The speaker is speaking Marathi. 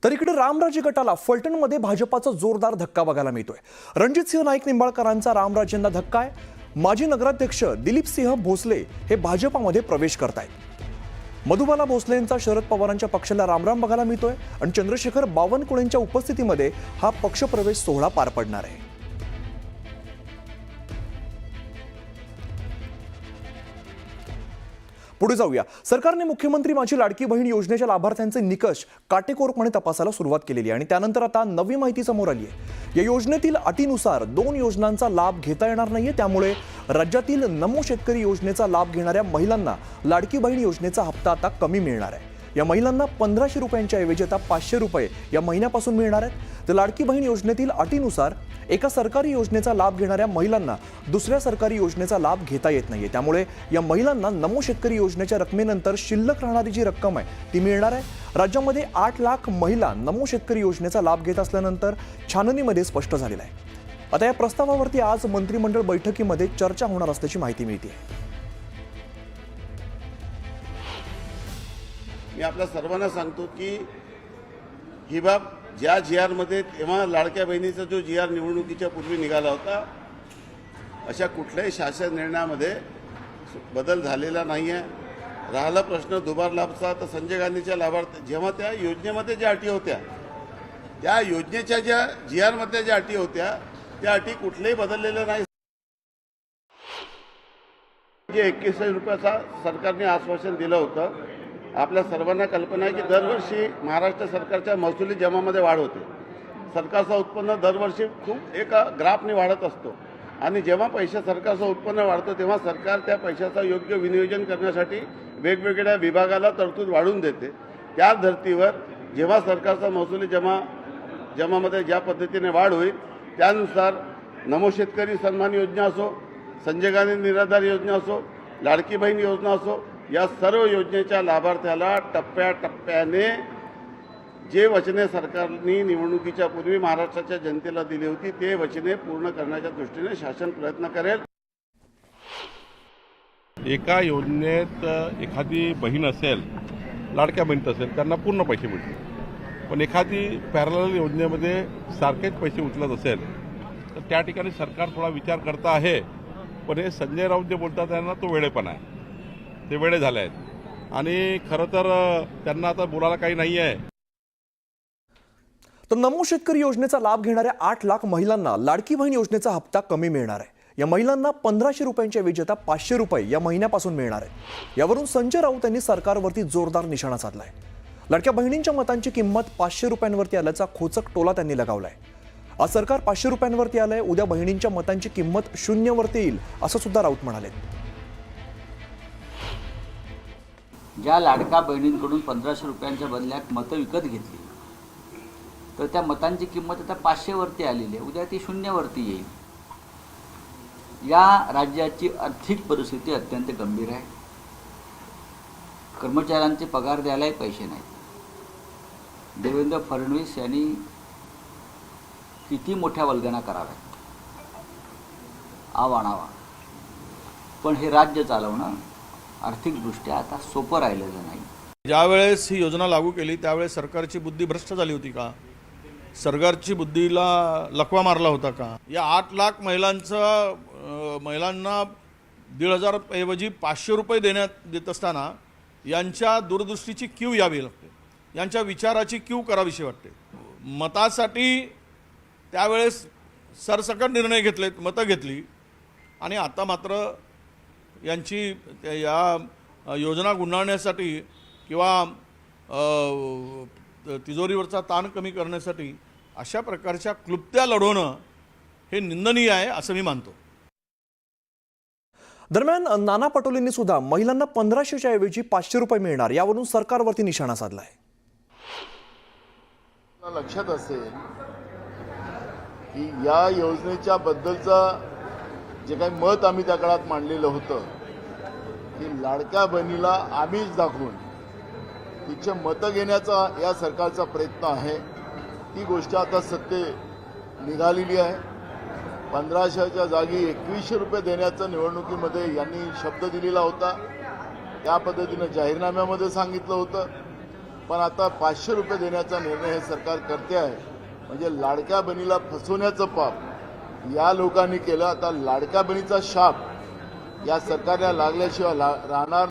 तर इकडे रामराजे गटाला फलटणमध्ये भाजपाचा जोरदार धक्का बघायला मिळतोय। रणजितसिंह नाईक निंबाळकरांचा रामराजेंना धक्का आहे। माजी नगराध्यक्ष दिलीपसिंह भोसले हे भाजपामध्ये प्रवेश करतायत। मधुबाला भोसलेंचा शरद पवारांच्या पक्षाला रामराम बघायला मिळतोय आणि चंद्रशेखर बावनकुळेंच्या उपस्थितीमध्ये हा पक्षप्रवेश सोहळा पार पडणार आहे। पुढे जाऊया। सरकारने मुख्यमंत्री माझी लाडकी बहीण योजनेच्या लाभार्थ्यांचे निकष काटेकोरपणे तपासायला सुरुवात केलेली आहे आणि त्यानंतर आता नवी माहिती समोर आली आहे। या योजनेतील अटीनुसार 2 योजनांचा लाभ घेता येणार नाहीये, त्यामुळे राज्यातील नमो शेतकरी योजनेचा लाभ घेणाऱ्या महिलांना लाडकी बहीण योजनेचा हप्ता आता कमी मिळणार आहे। या महिलांना 1500 रुपयांच्या ऐवजी आता 500 रुपये या महिन्यापासून मिळणार आहेत। तर लाडकी बहीण योजनेतील अटीनुसार एका सरकारी योजनेचा लाभ घेणाऱ्या महिलांना दुसऱ्या सरकारी योजनेचा लाभ घेता येत नाहीये, त्यामुळे या महिलांना नमो शेतकरी योजनेच्या रकमेनंतर शिल्लक राहणारी जी रक्कम आहे ती मिळणार आहे। राज्यामध्ये 8 लाख महिला नमो शेतकरी योजनेचा लाभ घेत असल्यानंतर छाननीमध्ये स्पष्ट झालेलं आहे। आता या प्रस्तावावरती आज मंत्रिमंडळ बैठकीमध्ये चर्चा होणार असल्याची माहिती मिळते आहे। मी आपल्या सर्वांना सांगतो की ही बाब ज्या GR मध्ये तेव्हा लाडक्या बहिणीचा जो GR निवडणुकीच्या पूर्वी निघाला होता, अशा कुठल्याही शासन निर्णयामध्ये बदल झालेला नाही आहे। राहिला प्रश्न दुबार लाभचा, तर संजय गांधीच्या लाभार्थ जेव्हा त्या योजनेमध्ये ज्या अटी होत्या, त्या योजनेच्या ज्या GR मध्ये ज्या अटी होत्या, त्या अटी कुठलेही बदललेल्या नाही। जे 2100 रुपयाचा सरकारने आश्वासन दिलं होतं, आपल्या सर्वांना कल्पना आहे की दरवर्षी महाराष्ट्र सरकारच्या महसुली जमामध्ये वाढ होते। सरकारचं उत्पन्न दरवर्षी खूप एका ग्राफने वाढत असतो आणि जेव्हा सरकारचं उत्पन्न वाढतं तेव्हा सरकार त्या पैशाचा योग्य विनियोजन करण्यासाठी वेगवेगळ्या विभागाला तरतूद वाढवून देते। त्या धर्तीवर जेव्हा सरकारचा महसुली जमामध्ये ज्या पद्धतीने वाढ होईल, त्यानुसार नमो शेतकरी सन्मान योजना असो, संजय गांधी निराधार योजना असो, लाडकी बहीण योजना असो, या सर्व योजनेच्या लाभार्थ्याला टप्प्याटप्प्याने जे वचने सरकारने निवडणुकीच्या पूर्वी महाराष्ट्राच्या जनतेला दिली होती, ते वचने पूर्ण करण्याच्या दृष्टीने शासन प्रयत्न करेल। एका योजनेत एखादी बहीण असेल, लाडक्या बहीण असेल, त्यांना पूर्ण पैसे मिळतील, पण एखादी पॅरलल योजनेमध्ये सारखेच पैसे उचलत असेल तर त्या ठिकाणी सरकार थोडा विचार करता आहे। पण हे संजय राऊत जे बोलतात त्यांना तो वेळेपणा आहे, ते वेळे झाले आहेत आणि खरं तर त्यांना आता बोलायला काही नाही आहे। तर नमो शेतकरी योजनेचा लाभ घेणाऱ्या 8 लाख महिलांना लाडकी बहीण योजनेचा हप्ता कमी मिळणार आहे। या महिलांना 1500 रुपयांच्या ऐवजी आता 500 रुपये या महिन्यापासून मिळणार आहे। यावरून संजय राऊत यांनी सरकारवरती जोरदार निशाणा साधलाय। लाडक्या बहिणींच्या मतांची किंमत 500 रुपयांवरती आल्याचा खोचक टोला त्यांनी लगावलाय। आज सरकार 500 रुपयांवरती आलंय, उद्या बहिणींच्या मतांची किंमत 0 वरती येईल असं सुद्धा राऊत म्हणाले। ज्या लाडका बहिणींकडून 1500 रुपयांच्या बदल्यात मतं विकत घेतली, तर त्या मतांची किंमत आता 500 वरती आलेली आहे, उद्या ती 0 वरती येईल। या राज्याची आर्थिक परिस्थिती अत्यंत गंभीर आहे। कर्मचाऱ्यांचे पगार द्यायलाही पैसे नाहीत। देवेंद्र फडणवीस यांनी किती मोठ्या वल्गना कराव्यात, आवाणावा, पण हे राज्य चालवणं आर्थिकदृष्ट्या आता सोपं राहिलेलं नाही। ज्यावेळेस ही योजना लागू केली त्यावेळेस सरकारची बुद्धी भ्रष्ट झाली होती का? सरकारची बुद्धीला लकवा मारला होता का? या 8 लाख महिलांना 1500 ऐवजी 500 रुपये देत असताना यांच्या दूरदृष्टीची कीव यावी लागते, यांच्या विचाराची कीव करावीशी वाटते। मतासाठी त्यावेळेस सरसकट निर्णय घेतलेत, मतं घेतली आणि आता मात्र यांची या योजना गुंडाळण्यासाठी किंवा तिजोरीवरचा ताण कमी करण्यासाठी अशा प्रकारच्या क्लुप्त्या लढवणं हे निंदनीय आहे असं मी मानतो। दरम्यान नाना पटोलेंनी सुद्धा महिलांना 1500च्या ऐवजी 500 रुपये मिळणार यावरून सरकारवरती निशाणा साधलाय। लक्षात असेल की या योजनेच्या बद्दलचं जे काही मत आम्ही त्या काळात मांडलेलं होतं की लाडक्या बहिणीला आमिष दाखवून तिचे मतं घेण्याचा या सरकारचा प्रयत्न आहे, ती गोष्ट आता सत्य निघालेली आहे। 1500च्या जागी 2100 रुपये देण्याचा निवडणुकीमध्ये यांनी शब्द दिलेला होता, त्या पद्धतीने जाहीरनाम्यामध्ये सांगितलं होतं। पण आता 500 रुपये देण्याचा निर्णय हे सरकार करते आहे. म्हणजे लाडक्या बहिणीला फसवण्याचं पाप या लोकांनी केलं. आता लाडक्या बहिणीचा शाप या सरकारला लागल्याशिवाय राहणार